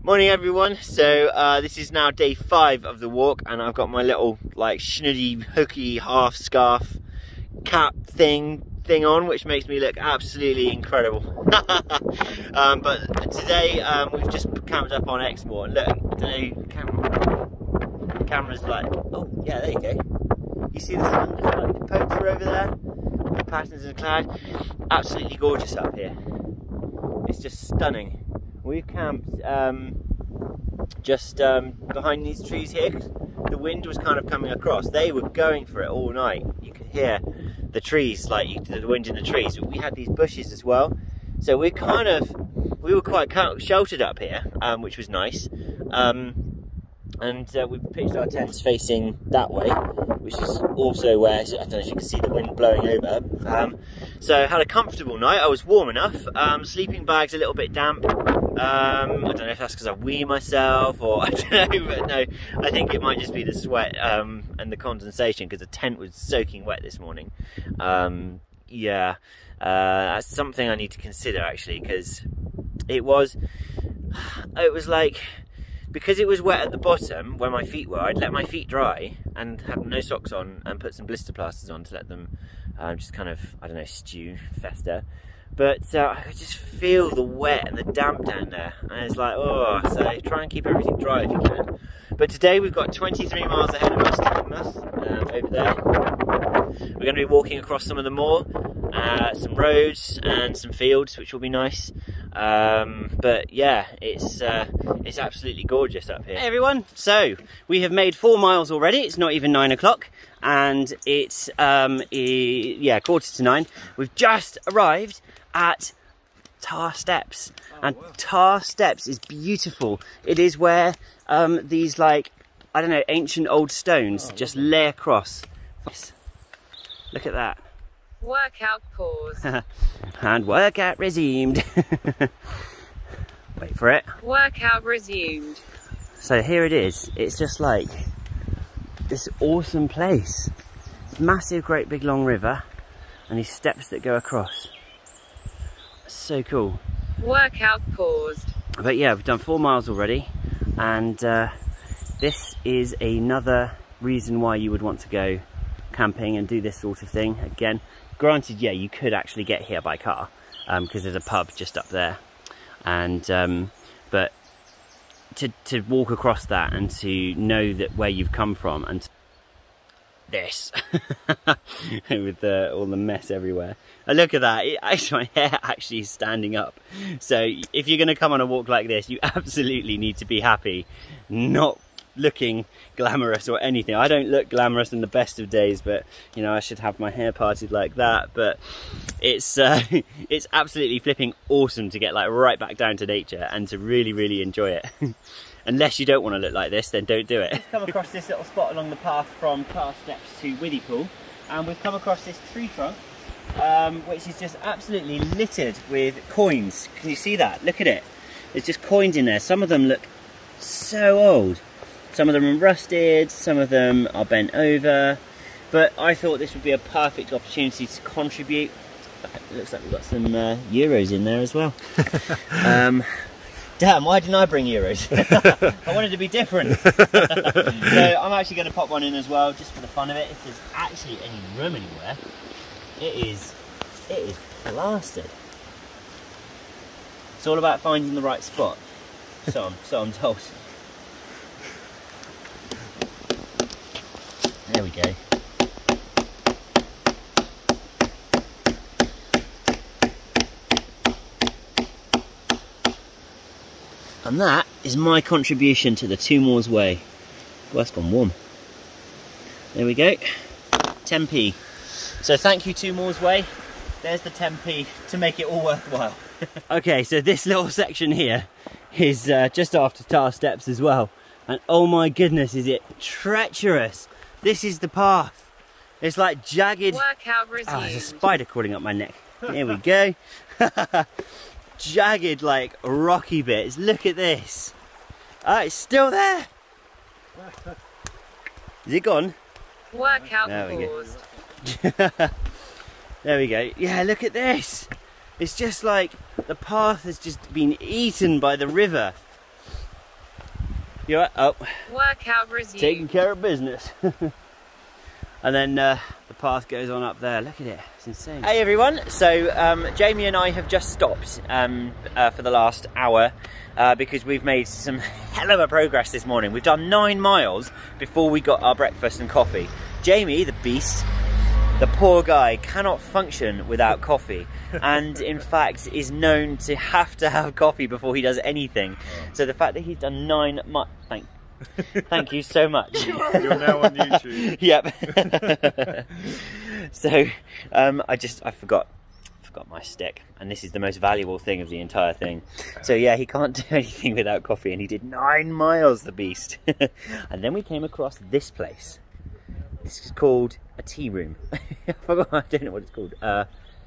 Morning everyone. So this is now day 5 of the walk, and I've got my little like schnuddy hooky half scarf cap thing on, which makes me look absolutely incredible. But today we've just camped up on Exmoor. Look, I don't know, camera's like, oh yeah, there you go. You see the sun just like poke through over there, the patterns in the cloud. Absolutely gorgeous up here. It's just stunning. We've camped just behind these trees here. The wind was kind of coming across. They were going for it all night. You could hear the trees, like the wind in the trees. But we had these bushes as well, so we were quite sheltered up here, which was nice. And we pitched our tents facing that way, which is also where, I don't know if you can see the wind blowing over. So I had a comfortable night. I was warm enough. Sleeping bag's a little bit damp. I don't know if that's because I wee myself or I don't know, but no, I think it might just be the sweat and the condensation, because the tent was soaking wet this morning. Yeah, that's something I need to consider actually, because it was like, because it was wet at the bottom where my feet were, I'd let my feet dry and had no socks on and put some blister plasters on to let them just kind of, I don't know, fester. But I could just feel the wet and the damp down there, and it's like, oh, so try and keep everything dry if you can. But today we've got 23 miles ahead of us, over there. We're going to be walking across some of the moor, some roads and some fields, which will be nice. But yeah, it's absolutely gorgeous up here. Hey everyone, so we have made 4 miles already. It's not even 9 o'clock, and it's yeah, 8:45. We've just arrived at Tarr Steps, and wow. Tarr Steps is beautiful. It is where these, like, I don't know, ancient old stones just lay across. Look at that. Workout pause. And workout resumed. Wait for it. Workout resumed. So here it is. It's just like this awesome place. Massive, great big long river, and these steps that go across. So cool. Workout paused. But yeah, we've done 4 miles already, and this is another reason why you would want to go camping and do this sort of thing. Again, granted, yeah, you could actually get here by car, because there's a pub just up there, and but to walk across that and to know that where you've come from, and this with all the mess everywhere. And look at that, my hair actually is standing up. So if you're going to come on a walk like this, you absolutely need to be happy, not looking glamorous or anything. I don't look glamorous in the best of days, but you know, I should have my hair parted like that. But it's it's absolutely flipping awesome to get like right back down to nature and to really enjoy it. Unless you don't want to look like this, then don't do it. We've come across this little spot along the path from Tarr Steps to Withypool, and we've come across this tree trunk, which is just absolutely littered with coins. Can you see that? Look at it. There's just coins in there. Some of them look so old. Some of them are rusted, some of them are bent over. But I thought this would be a perfect opportunity to contribute. It looks like we've got some euros in there as well. Damn, why didn't I bring euros? I wanted to be different. So I'm actually going to pop one in as well, just for the fun of it. If there's actually any room anywhere, it is plastered. It's all about finding the right spot. So I'm told. There we go. And that is my contribution to the 2 Moors Way. Well, that's gone warm. There we go. 10p. So thank you, 2 Moors Way. There's the 10p to make it all worthwhile. Okay, so this little section here is just after Tarr Steps as well. And oh my goodness, is it treacherous. This is the path. It's like jagged. Workout resumed. Oh, there's a spider crawling up my neck. Here we go. Jagged, like rocky bits. Look at this. It's still there. Is it gone? Workout paused. There we go. Yeah, look at this. It's just like the path has just been eaten by the river. You're right. Oh, Workout resumed. taking care of business. And then the path goes on up there. Look at it, it's insane. Hey everyone, so Jamie and I have just stopped for the last hour because we've made some hell of a progress this morning. We've done 9 miles before we got our breakfast and coffee. Jamie, the beast, the poor guy, cannot function without coffee, and in fact is known to have coffee before he does anything. So the fact that he's done 9 miles, thank you so much. You're now on YouTube. Yep. So I forgot my stick, and this is the most valuable thing of the entire thing. So yeah, he can't do anything without coffee, and he did 9 miles, the beast. And then we came across this place. This is called a tea room. I don't know what it's called.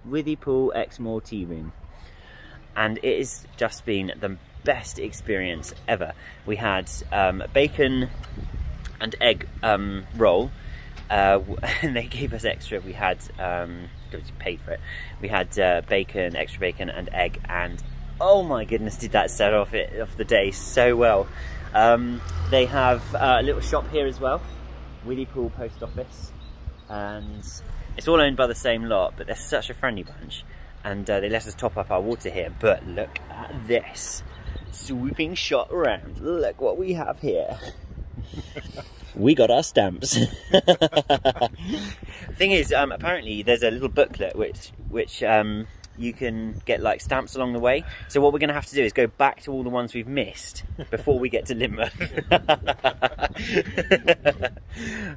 Withypool Exmoor tea room, and it has just been the best experience ever. We had bacon and egg roll, and they gave us extra. We had paid for it. We had bacon, extra bacon and egg, and oh my goodness, did that set off the day so well. They have a little shop here as well, Withypool Post Office, and it's all owned by the same lot, but they're such a friendly bunch, and they let us top up our water here. But look at this sweeping shot around. Look what we have here. We got our stamps. Thing is, apparently there's a little booklet which you can get like stamps along the way. So what we're going to have to do is go back to all the ones we've missed before we get to Lynmouth.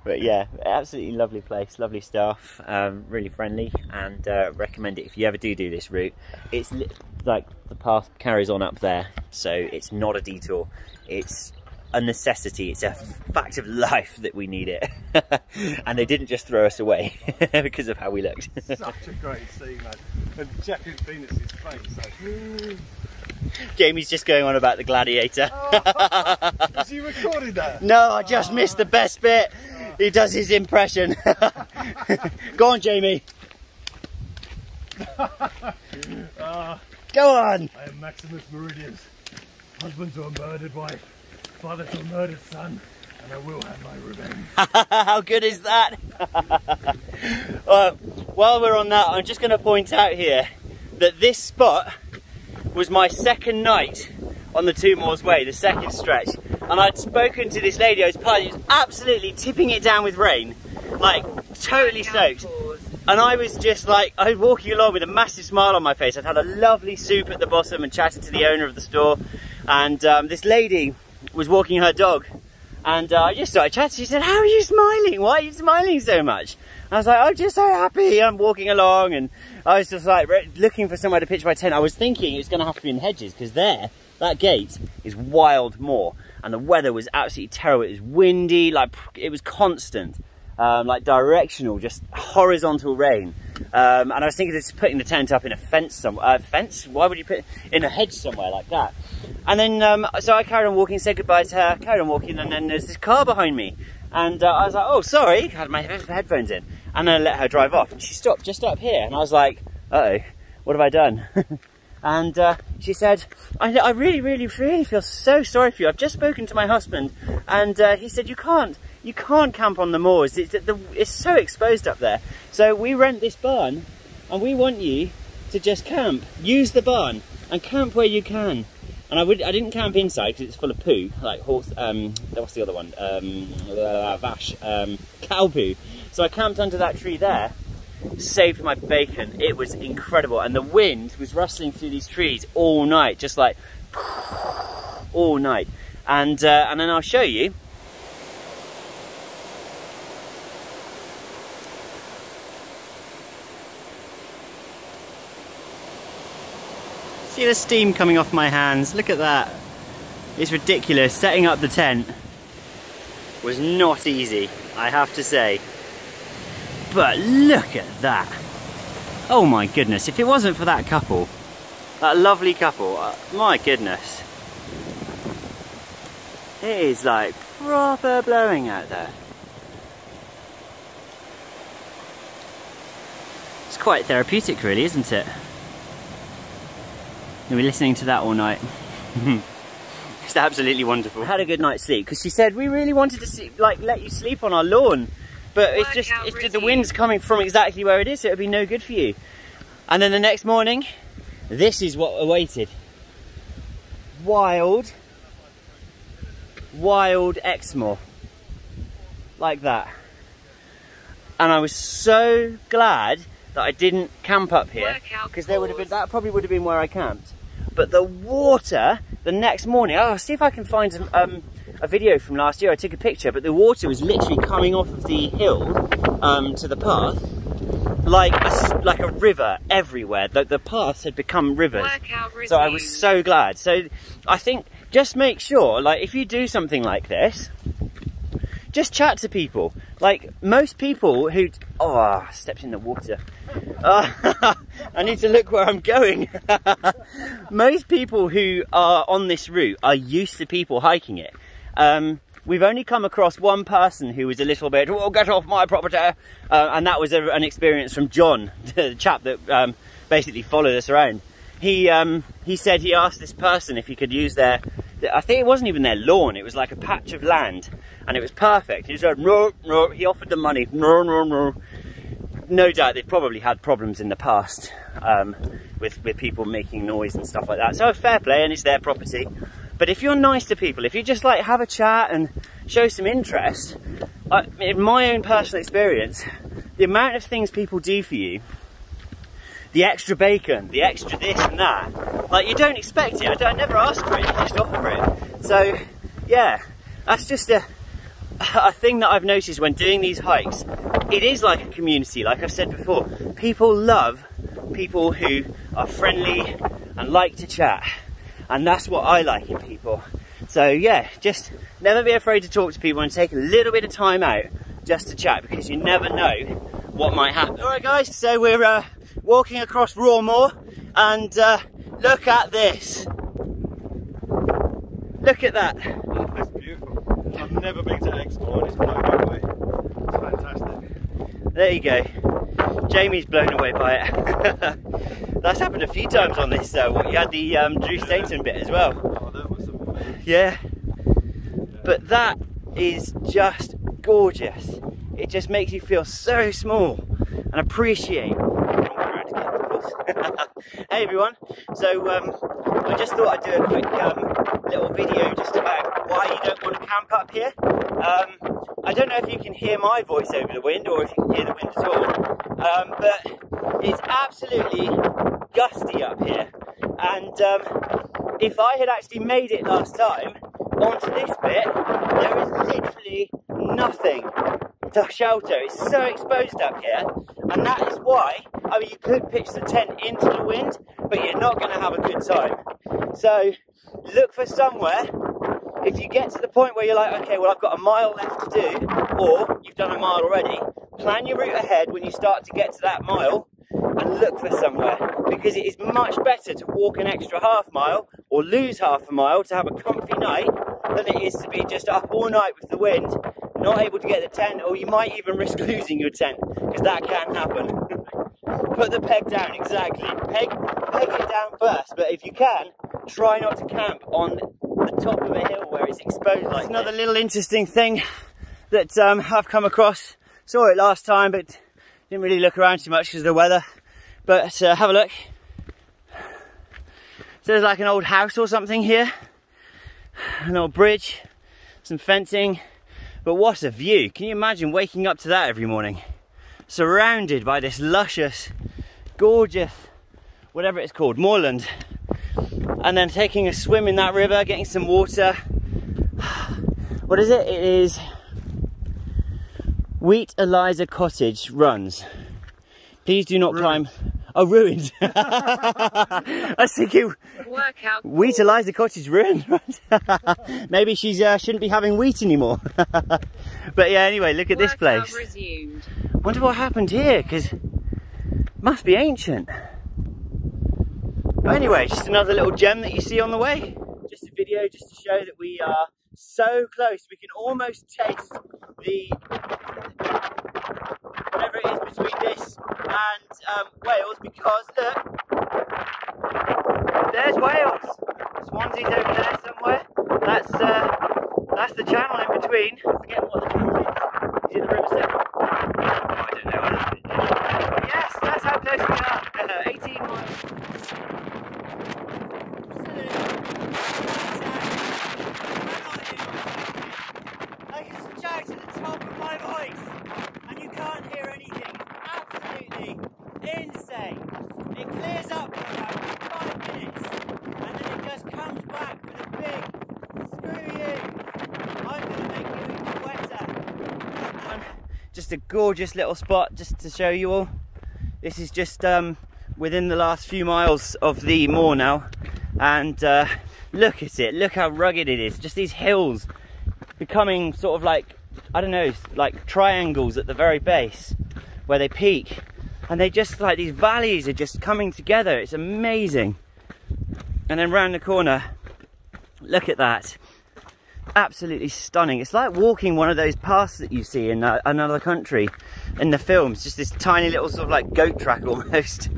But yeah, absolutely lovely place, lovely staff, really friendly, and recommend it if you ever do this route. It's like the path carries on up there, so it's not a detour. It's a necessity. It's a fact of life that we need it. And they didn't just throw us away because of how we looked. Such a great scene, man. And checking Venus's face. Like, Jamie's just going on about the gladiator. oh, was he recording that? No, I just missed the best bit. He does his impression. Go on, Jamie. Go on. I am Maximus Meridius, husband to a murdered wife, father to a murdered son, and I will have my revenge. How good is that? While we're on that, I'm just going to point out here that this spot was my second night on the Two Moors Way, the second stretch, and I'd spoken to this lady I was part of, who was absolutely tipping it down with rain, like totally soaked. And I was just like, I was walking along with a massive smile on my face. I'd had a lovely soup at the bottom and chatted to the owner of the store, and this lady was walking her dog, and I just started chatting. She said, "How are you smiling? Why are you smiling so much?" And I was like, "I'm just so happy." I'm walking along, and I was just like looking for somewhere to pitch my tent. I was thinking it was going to have to be in hedges, because that gate is wild moor, and the weather was absolutely terrible. It was windy, like it was constant, like directional, just horizontal rain. And I was thinking of just putting the tent up in a fence somewhere. Fence? Why would you put it in a hedge somewhere like that? And then, so I carried on walking, said goodbye to her, carried on walking, and then there's this car behind me. And I was like, oh, sorry, I had my headphones in. And then I let her drive off, and she stopped just up here. And I was like, uh-oh, what have I done? And she said, I really, really, really feel so sorry for you. I've just spoken to my husband, and he said, you can't camp on the moors. It's so exposed up there. So we rent this barn, and we want you to just camp. Use the barn and camp where you can. And I didn't camp inside because it's full of poo, like horse. What's the other one? Vash, cow poo. So I camped under that tree there. Saved my bacon. It was incredible, and the wind was rustling through these trees all night, just like all night. And then I'll show you. See the steam coming off my hands, look at that. It's ridiculous. Setting up the tent was not easy, I have to say. But look at that. Oh my goodness, if it wasn't for that couple, that lovely couple, my goodness. It is like proper blowing out there. It's quite therapeutic really, isn't it? You'll be listening to that all night. Just absolutely wonderful. I had a good night's sleep because she said we really wanted to see, like, let you sleep on our lawn, but it's just the wind's coming from exactly where it is, so it'll be no good for you. And then the next morning, this is what awaited. Wild Exmoor, like that. And I was so glad that I didn't camp up here, because there would have been, that probably would have been where I camped. But the water the next morning, I'll see if I can find a video from last year. I took a picture, but the water was literally coming off of the hill to the path like a river everywhere. The paths had become rivers. So I was so glad. So I think just make sure, like, if you do something like this, just chat to people. Like, most people who... Oh, I stepped in the water. I need to look where I'm going. Most people who are on this route are used to people hiking it. We've only come across one person who was a little bit, oh, get off my property. And that was an experience from John, the chap that basically followed us around. He said he asked this person if he could use their, I think it wasn't even their lawn, it was like a patch of land, and it was perfect. He said, no, no, he offered them money, no, no, no. No doubt they've probably had problems in the past with people making noise and stuff like that. So fair play, and it's their property. But if you're nice to people, if you just like have a chat and show some interest, in my own personal experience, the amount of things people do for you, the extra bacon, the extra this and that, like, you don't expect it. I never ask for it, you just offer it. So yeah, that's just a thing that I've noticed when doing these hikes. It is like a community, like I've said before. People love people who are friendly and like to chat. And that's what I like in people. So yeah, just never be afraid to talk to people and take a little bit of time out just to chat, because you never know what might happen. All right guys, so we're walking across Whortleberry, and look at this. Look at that. Oh, that's beautiful. I've never been to Exmoor, it's blown me away. It's fantastic. There you go. Jamie's blown away by it. That's happened a few times on this. You had the Drew Stainton bit as well. Oh, that was amazing. Yeah. But that is just gorgeous. It just makes you feel so small and appreciate. Hey everyone. So I just thought I'd do a quick little video just about why you don't want to camp up here. I don't know if you can hear my voice over the wind, or if you can hear the wind at all, but it's absolutely gusty up here, and if I had actually made it last time onto this bit, there is literally nothing to shelter. It's so exposed up here, and that is why, I mean, you could pitch the tent into the wind, but you're not going to have a good time. So look for somewhere. If you get to the point where you're like, okay, well, I've got a mile left to do, or you've done a mile already, plan your route ahead when you start to get to that mile and look for somewhere, because it is much better to walk an extra half mile or lose half a mile to have a comfy night than it is to be just up all night with the wind, not able to get the tent, or you might even risk losing your tent, because that can happen. Put the peg down, exactly. Peg it down first, but if you can, try not to camp on the top of a hill where it's exposed like this. Another little interesting thing that I've come across. Saw it last time, but didn't really look around too much because of the weather. But have a look. So there's like an old house or something here. An old bridge, some fencing. But what a view. Can you imagine waking up to that every morning? Surrounded by this luscious, gorgeous, whatever it's called, moorland. And then taking a swim in that river, getting some water. What is it? It is Whortleberry Cottage runs. Please do not climb. Oh, ruined. I was thinking, Whortleberry Cottage ruined. Maybe she shouldn't be having wheat anymore. But yeah, anyway, look at this place. Resumed. Wonder what happened here, because it must be ancient. But anyway, just another little gem that you see on the way. Just a video just to show that we are so close. We can almost taste the whatever it is between this and Wales, because look, there's Wales. Swansea's over there somewhere, between, I forget what the camp is. Is it the riverside? Oh, I don't know. Yes, that's how close we are. 18 miles. I can shout at the top of my voice, and you can't hear anything. Absolutely insane. It clears up for about 5 minutes, and then it just comes back with a big screw you. I'm going to make you even wetter. Just a gorgeous little spot just to show you all. This is just within the last few miles of the moor now, and look at it, look how rugged it is. Just these hills becoming sort of like, I don't know, like triangles at the very base where they peak, and they just like, these valleys are just coming together. It's amazing. And then round the corner, look at that, absolutely stunning. It's like walking one of those paths that you see in another country in the films, just this tiny little sort of like goat track almost.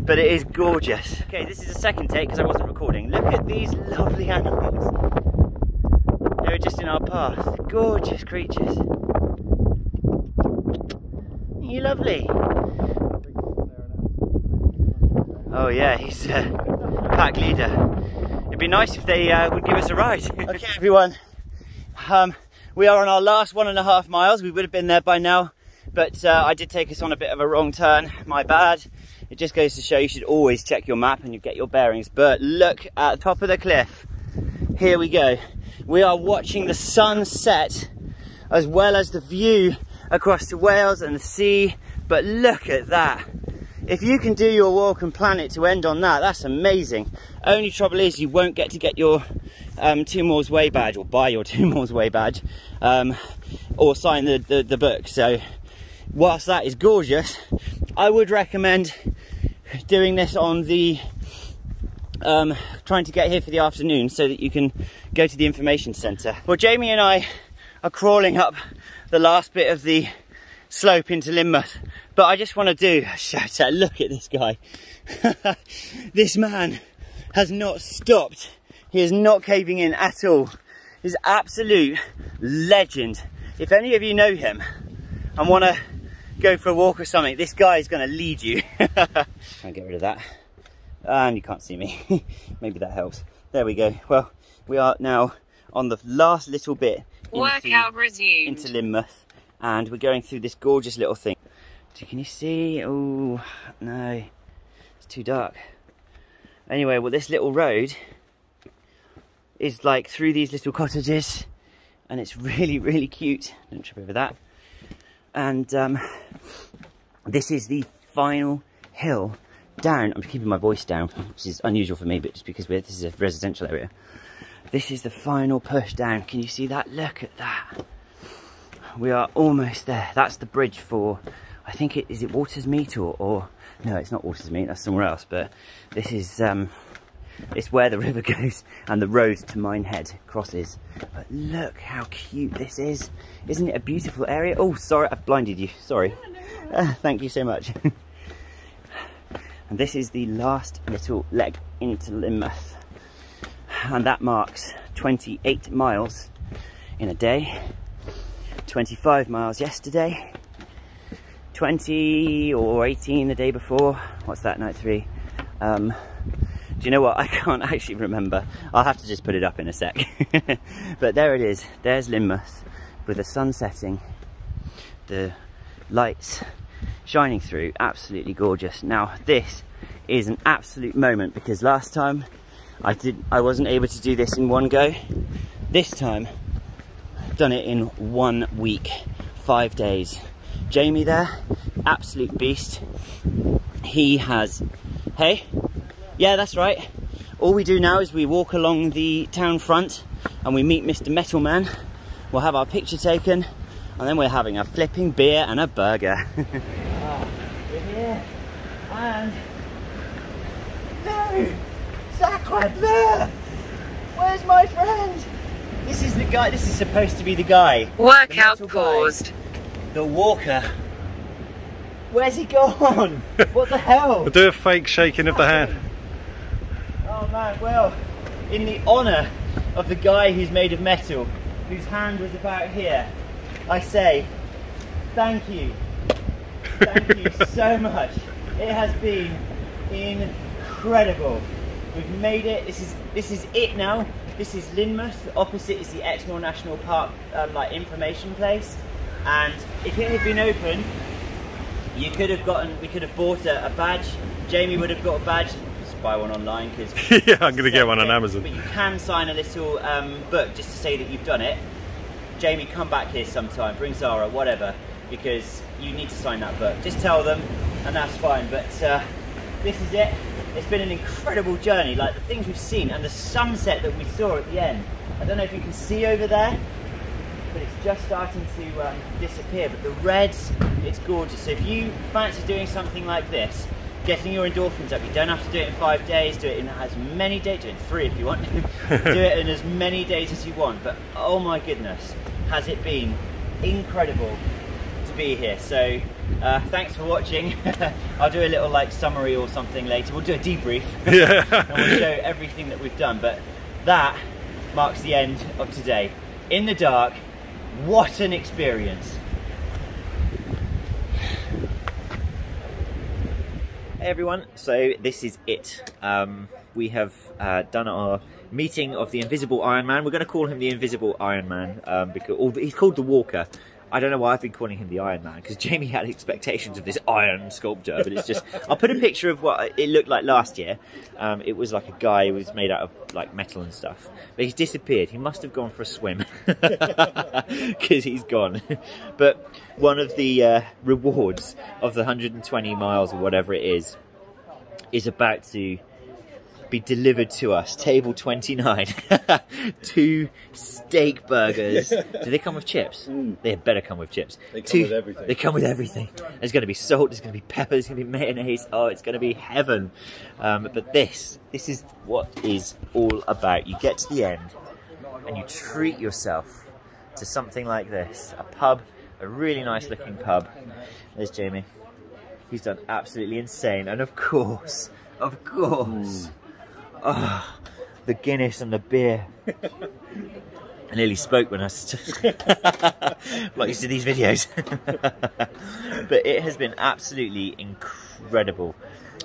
But it is gorgeous. Okay, this is a second take because I wasn't recording. Look at these lovely animals. They're just in our path. They're gorgeous creatures. You lovely. Oh yeah, he's a pack leader. It'd be nice if they would give us a ride. Okay everyone, we are on our last 1.5 miles. We would have been there by now, but I did take us on a bit of a wrong turn, my bad. It just goes to show you should always check your map and you get your bearings. But look at the top of the cliff. Here we go. We are watching the sun set as well as the view across to Wales and the sea. But look at that. If you can do your walk and plan it to end on that, that's amazing. Only trouble is you won't get to get your 2 Moors Way badge, or buy your 2 Moors Way badge, or sign the book. So whilst that is gorgeous, I would recommend doing this on the trying to get here for the afternoon so that you can go to the information centre. Well, Jamie and I are crawling up the last bit of the slope into Lynmouth, but I just want to do a shout out. Look at this guy. This man has not stopped. He is not caving in at all. He's an absolute legend. If any of you know him and want to go for a walk or something, this guy is going to lead you. Try and get rid of that. And you can't see me. Maybe that helps. There we go. Well, we are now on the last little bit Workout resumed. into Lynmouth, and we're going through this gorgeous little thing. Can you see? Oh no, it's too dark. Anyway, well, this little road is like through these little cottages, and it's really, really cute. Don't trip over that. And this is the final hill down. I'm keeping my voice down, which is unusual for me, but just because this is a residential area. This is the final push down. Can you see that? Look at that. We are almost there. That's the bridge for, I think is it Watersmeet or no, it's not Watersmeet, that's somewhere else, but this is it's where the river goes and the road to Minehead crosses. But look how cute this is. Isn't it a beautiful area? Oh, sorry, I've blinded you, sorry. Thank you so much. And this is the last little leg into Lynmouth, and that marks 28 miles in a day, 25 miles yesterday, 20 or 18 the day before. What's that, night 3? Do you know what? I can't actually remember. I'll have to just put it up in a sec. But there it is. There's Lynmouth with the sun setting, the lights shining through. Absolutely gorgeous. Now this is an absolute moment, because last time I wasn't able to do this in one go. This time I've done it in 1 week, 5 days. Jamie there, absolute beast. He has, hey, yeah, that's right. All we do now is we walk along the town front and we meet Mr. Metalman. We'll have our picture taken, and then we're having a flipping beer and a burger. We're here, and no, Sacre bleu! Where's my friend? This is the guy. This is supposed to be the guy. Workout paused. The walker. Where's he gone? What the hell? We'll do a fake shaking of the hand. Oh man, well, in the honour of the guy who's made of metal, whose hand was about here, I say thank you. Thank you so much. It has been incredible. We've made it. This is it now. This is Lynmouth. Opposite is the Exmoor National Park like information place. And if it had been open, we could have bought a badge. Jamie would have got a badge. Just buy one online because yeah, I'm gonna get one on Amazon. But you can sign a little book just to say that you've done it. Jamie, come back here sometime. Bring Zara, whatever, because you need to sign that book. Just tell them, and that's fine. But this is it. It's been an incredible journey. Like the things we've seen and the sunset that we saw at the end. I don't know if you can see over there, but it's just starting to disappear. But the reds, it's gorgeous. So if you fancy doing something like this, getting your endorphins up, you don't have to do it in 5 days. Do it in as many days. Do it in 3 if you want. Do it in as many days as you want. But oh my goodness, has it been incredible to be here. So thanks for watching. I'll do a little like summary or something later. We'll do a debrief. Yeah. And we'll show everything that we've done. But that marks the end of today. In the dark, what an experience. Hey everyone, so this is it. We have done our meeting of the Invisible Iron Man. We're going to call him the Invisible Iron Man because he's called the Walker. I don't know why I've been calling him the Iron Man, because Jamie had expectations of this iron sculpture, but it's just... I'll put a picture of what it looked like last year. It was like a guy who was made out of like metal and stuff. But he's disappeared. He must have gone for a swim, because he's gone. But one of the rewards of the 120 miles or whatever it is about to be delivered to us. Table 29. 2 steak burgers. Do they come with chips? They had better come with chips. They come with everything. They come with everything. There's going to be salt, there's going to be pepper, there's going to be mayonnaise. Oh, it's going to be heaven. But this is what is all about. You get to the end and you treat yourself to something like this. A pub, a really nice looking pub. There's Jamie. He's done absolutely insane. And of course, oh, the Guinness and the beer. I nearly spoke when I like used to these videos. But it has been absolutely incredible.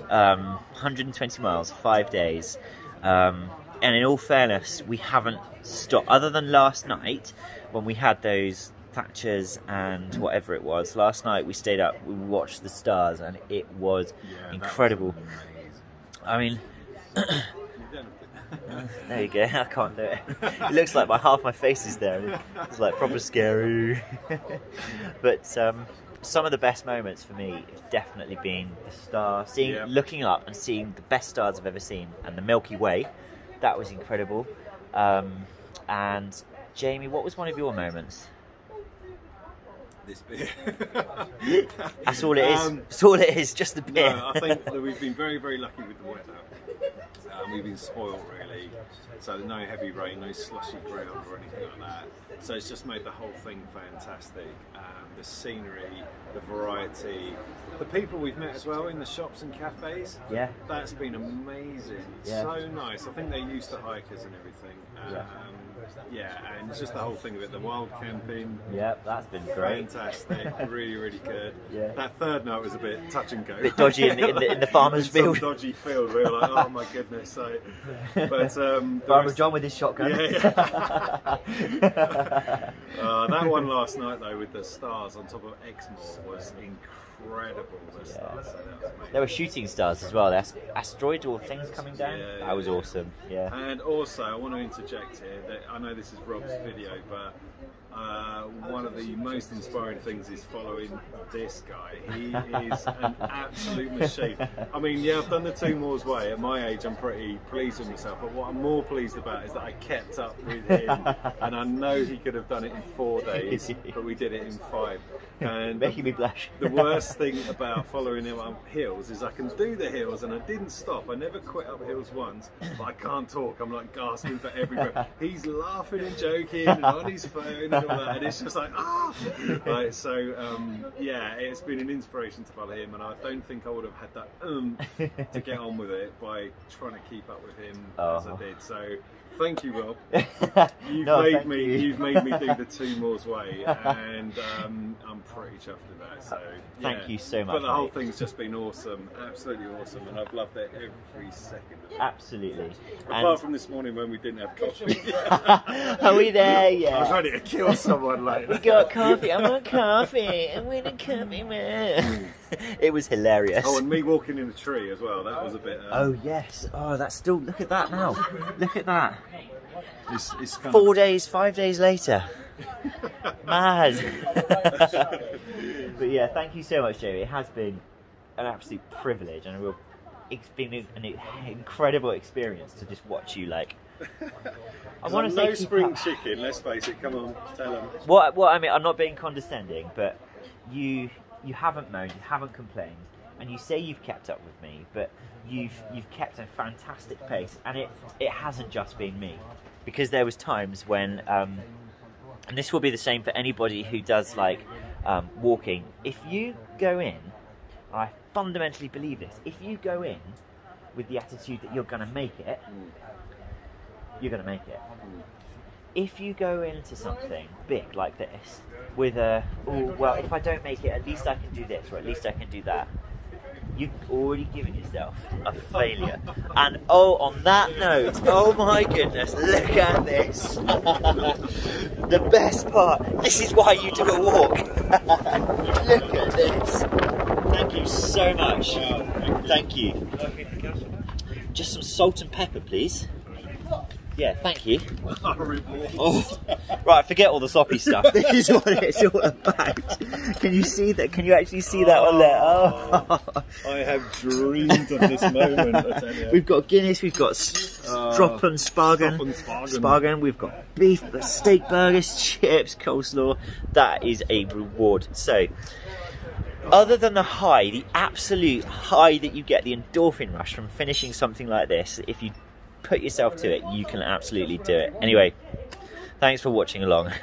120 miles, 5 days. And in all fairness, we haven't stopped. Other than last night, when we had those Thatchers and whatever it was. Last night we stayed up, we watched the stars, and it was incredible. I mean... There you go, I can't do it. It looks like half my face is there. It's like proper scary. But some of the best moments for me have definitely been the star, looking up and seeing the best stars I've ever seen, and the Milky Way. That was incredible. And Jamie, what was one of your moments? This beer. That's all it is. That's all it is, just the beer. No, I think that we've been very, very lucky with the weather. We've been spoiled really, so no heavy rain, no slushy ground or anything like that. So it's just made the whole thing fantastic. The scenery, the variety, the people we've met as well in the shops and cafes. Yeah, that's been amazing. Yeah. So nice. I think they're used to hikers and everything. Yeah, and it's just the whole thing of it, the wild camping. Yeah, that's been great. Fantastic, really, really good. Yeah. That third night was a bit touch and go. A bit dodgy in the farmer's field. Some dodgy field, we were like, oh my goodness. So, but Farmer John with his shotgun. Yeah. That one last night though, with the stars on top of Exmoor, was incredible. The stars, so that was amazing. There were shooting stars as well. There's asteroids or things coming down. Yeah, that was awesome. Yeah. And also, I want to interject here that I know this is Rob's video, but one of the most inspiring things is following this guy. He is an absolute machine. I mean, yeah, I've done the 2 Moors Way. At my age, I'm pretty pleased with myself. But what I'm more pleased about is that I kept up with him, and I know he could have done it in 4 days, but we did it in 5. And making me blush. The worst thing about following him up hills is I can do the hills, and I didn't stop. I never quit up hills once, but I can't talk. I'm like gasping for every breath. He's laughing and joking and on his phone. and all that, and it's just like, ah! Right, so, yeah, it's been an inspiration to follow him, and I don't think I would have had that to get on with it by trying to keep up with him as I did. So, thank you, Rob. You've made me do the 2 Moors way, and I'm pretty chuffed with that. So thank you so much. But the whole thing's just been awesome, absolutely awesome, and I've loved it every second of it. Absolutely. Apart from this morning when we didn't have coffee. Are we there? Yeah. I was ready to kill someone later. We got coffee. I want coffee. I want a coffee, man. It was hilarious. Oh, and me walking in the tree as well. That was a bit. Oh yes. Oh, that's still. Look at that now. Look at that. It's kind 4 days, 5 days later. Mad. But yeah, thank you so much, Jamie. It has been an absolute privilege and it's been an incredible experience to just watch you like. I want to say no spring chicken. Let's face it. Come on, tell them. What I mean, I'm not being condescending, but you haven't moaned, you haven't complained, and you say you've kept up with me, but you've kept a fantastic pace, and it hasn't just been me, because there was times when and this will be the same for anybody who does like walking. If you go in, I fundamentally believe this, if you go in with the attitude that you're going to make it, you're going to make it. If you go into something big like this with a, oh, well, if I don't make it, at least I can do this, or at least I can do that, you've already given yourself a failure. And oh, on that note, oh my goodness, look at this. The best part, this is why you do a walk. Look at this. Thank you so much. Thank you. Just some salt and pepper, please. Yeah, thank you. Oh, right, forget all the soppy stuff. This is what it's all about. Can you see that? Can you actually see that on there? Oh. I have dreamed of this moment, I tell you. We've got Guinness, we've got strop and spargan, we've got beef, steak burgers, chips, coleslaw. That is a reward. So, other than the high, the absolute high that you get, the endorphin rush from finishing something like this, if you put yourself to it, you can absolutely do it. Anyway, thanks for watching along.